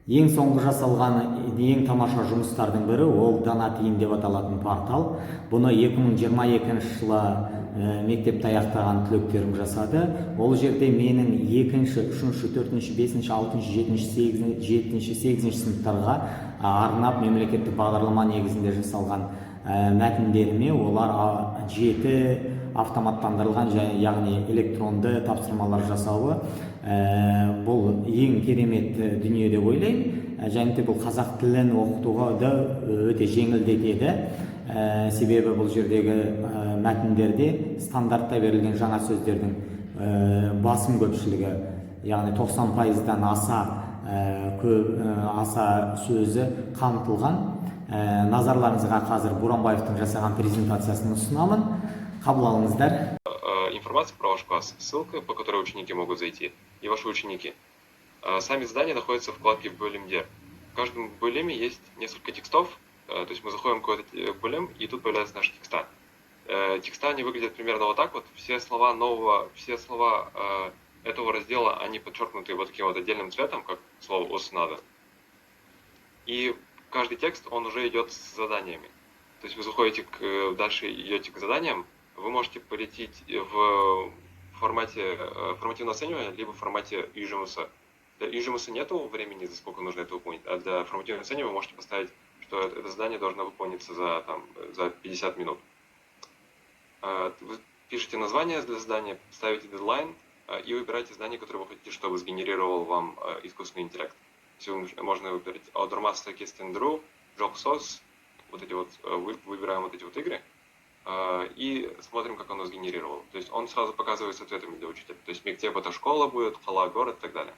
Ең соңғы жасалған ең тамаша жұмыстардың бірі ол Дана тиын деп аталатын портал. Бұны 2022 жылы мектепті аяқтаған түлектерім жасады. Ол жерде менің 2-ші, 3-ші, 4-ші, 5-ші, 6-ші, 7-ші, 7-ші, 8-ші сыныптарға арнап мемлекеттік бағдарлама негізінде жасалған мәтіндеріме олар 7 автоматтандырылған, яғни электронды тапсырмалар жасауы бұл ең керемет дүние деп ойлаймын. Және де бұл қазақ тілін оқытуға да өте жеңілдетеді. Себебі бұл жердегі мәтіндерде стандартта берілген жаңа сөздердің басым көпшілігі, яғни 90%-дан аса сөзі қамтылған. Назарларыңызға қазір Буранбаевтың жасаған презентациясын ұсынамын. Қабыл алыңыздар. Информация про ваш класс, ссылка, по которой ученики могут зайти, и ваши ученики. Сами задания находятся в вкладке Булемдер. В каждом булеме есть несколько текстов, то есть мы заходим в какой-то булем, и тут появляются наши текста. Текста, они выглядят примерно вот так вот. Все слова этого раздела, они подчеркнуты вот таким вот отдельным цветом, как слово «оснада». И каждый текст, он уже идет с заданиями. То есть вы заходите дальше идете к заданиям, вы можете полететь в формате формативного оценивания, либо в формате UGMS. Для UGMS нету времени, за сколько нужно это выполнить, а для формативного оценивания вы можете поставить, что это задание должно выполниться за 50 минут. Вы пишете название для задания, ставите дедлайн и выбираете задание, которое вы хотите, чтобы сгенерировал вам искусственный интеллект. Можно выбрать Audromasta Kestendru, Jogsos, выбираем вот эти вот игры. И смотрим, как оно сгенерировало. То есть он сразу показывает с ответами для учителя. То есть мектеп это школа будет, хала город и так далее.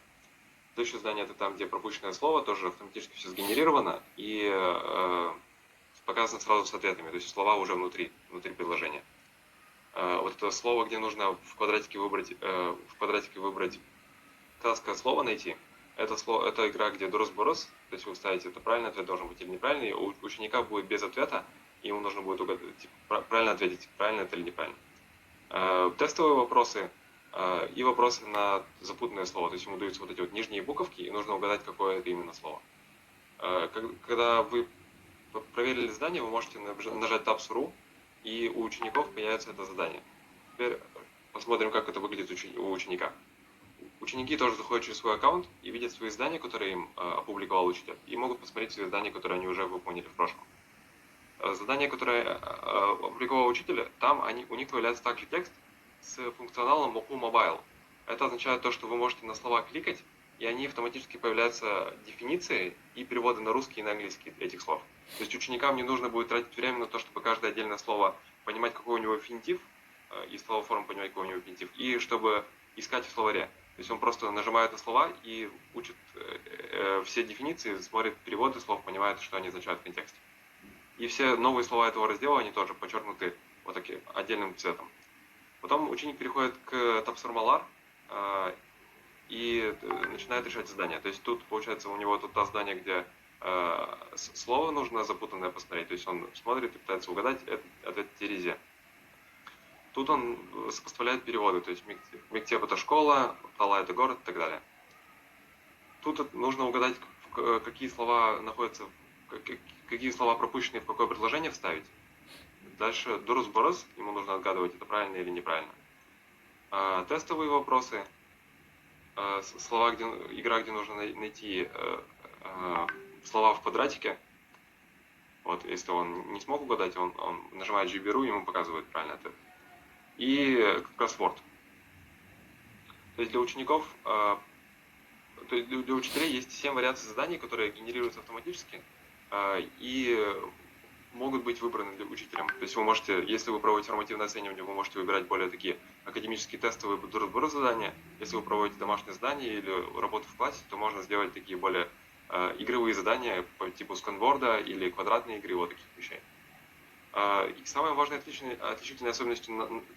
Следующее задание это там, где пропущенное слово, тоже автоматически все сгенерировано и показано сразу с ответами. То есть слова уже внутри предложения. Вот это слово, где нужно в квадратике выбрать краткое слово найти. Это игра, где дурус-бурус, то есть вы ставите, это правильный ответ должен быть или неправильный. У ученика будет без ответа, и ему нужно будет угадать, правильно ответить, правильно это или неправильно. Тестовые вопросы и вопросы на запутанное слово. То есть ему даются вот эти вот нижние буковки, и нужно угадать, какое это именно слово. Когда вы проверили задание, вы можете нажать Tabs Ru, и у учеников появится это задание. Теперь посмотрим, как это выглядит у ученика. Ученики тоже заходят через свой аккаунт и видят свои задания, которые им опубликовал учитель, и могут посмотреть свои задания, которые они уже выполнили в прошлом. Задания, которые опубликовал учитель, там у них появляется также текст с функционалом Moku Mobile. Это означает то, что вы можете на слова кликать, и они автоматически появляются дефиниции и переводы на русский и на английский этих слов. То есть ученикам не нужно будет тратить время на то, чтобы каждое отдельное слово понимать, какой у него инфинитив, и словоформу понимать, какой у него инфинитив, и чтобы искать в словаре. То есть он просто нажимает на слова и учит все дефиниции, смотрит переводы слов, понимает, что они означают в контексте. И все новые слова этого раздела, они тоже подчеркнуты вот таким отдельным цветом. Потом ученик переходит к Tapsurmalar и начинает решать задания. То есть тут, получается, у него тут то задание, где слово нужно запутанное посмотреть. То есть он смотрит и пытается угадать ответ Терезе. Тут он сопоставляет переводы. То есть мектеп это школа, Тала это город и так далее. Тут нужно угадать, какие слова находятся, какие слова пропущенные, в какое предложение вставить. Дальше дурус-борос, ему нужно отгадывать, это правильно или неправильно. Тестовые вопросы, игра, где нужно найти слова в квадратике. Вот, если он не смог угадать, он нажимает G-Беру, ему показывает правильный ответ. И кроссворд. То есть для учеников, для учителей есть 7 вариаций заданий, которые генерируются автоматически и могут быть выбраны для учителя. То есть вы можете, если вы проводите формативное оценивание, вы можете выбирать более такие академические тестовые разборы задания. Если вы проводите домашние задания или работу в классе, то можно сделать такие более игровые задания по типу сканворда или квадратные игры, вот таких вещей. И самая важная отличительная особенность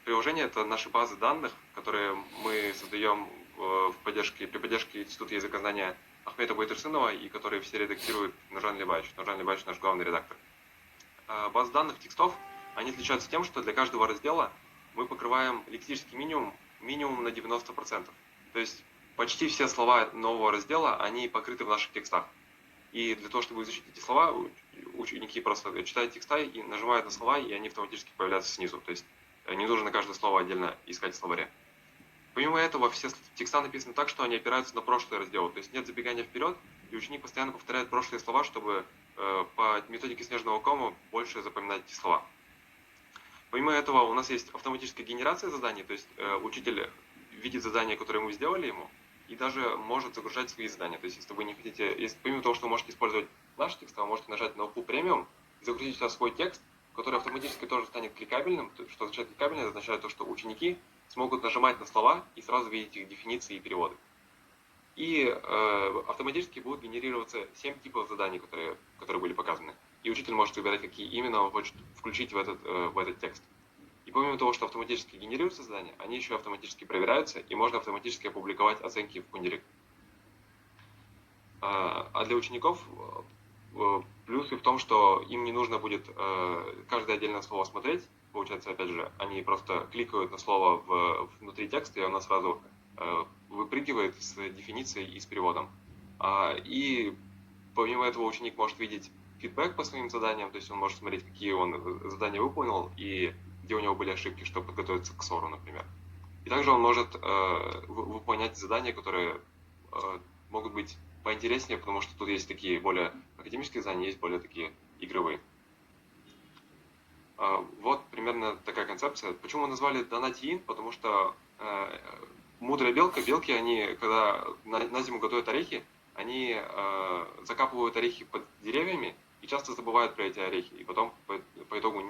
приложения – это наши базы данных, которые мы создаем при поддержке Института языкознания Ахмета Байтурсынова, и которые все редактирует Нуржан Лебаевич. Нуржан Лебаевич – наш главный редактор. Базы данных текстов, они отличаются тем, что для каждого раздела мы покрываем лексический минимум на 90%. То есть почти все слова нового раздела, они покрыты в наших текстах. И для того, чтобы изучить эти слова, ученики просто читают текста и нажимают на слова, и они автоматически появляются снизу. То есть не нужно каждое слово отдельно искать в словаре. Помимо этого, все текста написаны так, что они опираются на прошлые разделы. То есть нет забегания вперед, и ученик постоянно повторяет прошлые слова, чтобы по методике снежного кома больше запоминать эти слова. Помимо этого, у нас есть автоматическая генерация заданий, то есть учитель видит задание, которое мы сделали ему, и даже может загружать свои задания. То есть, если вы не хотите, помимо того, что вы можете использовать наш текст, вы можете нажать на OPU Premium и загрузить сюда свой текст, который автоматически тоже станет кликабельным. Что означает кликабельным? Это означает то, что ученики смогут нажимать на слова и сразу видеть их дефиниции и переводы. И автоматически будут генерироваться 7 типов заданий, которые были показаны. И учитель может выбирать, какие именно он хочет включить в этот текст. И помимо того, что автоматически генерируются задания, они еще автоматически проверяются, и можно автоматически опубликовать оценки в Кундерик. А для учеников плюсы в том, что им не нужно будет каждое отдельное слово смотреть. Получается, опять же, они просто кликают на слово внутри текста, и оно сразу выпрыгивает с дефиницией и с переводом. И помимо этого ученик может видеть фидбэк по своим заданиям, то есть он может смотреть, какие он задания выполнил и где у него были ошибки, чтобы подготовиться к СОРу, например. И также он может выполнять задания, которые могут быть поинтереснее, потому что тут есть такие более академические задания, есть более такие игровые. Вот примерно такая концепция. Почему мы назвали Donut-in? Потому что мудрая белки, они, когда на зиму готовят орехи, они закапывают орехи под деревьями и часто забывают про эти орехи, и потом по итогу не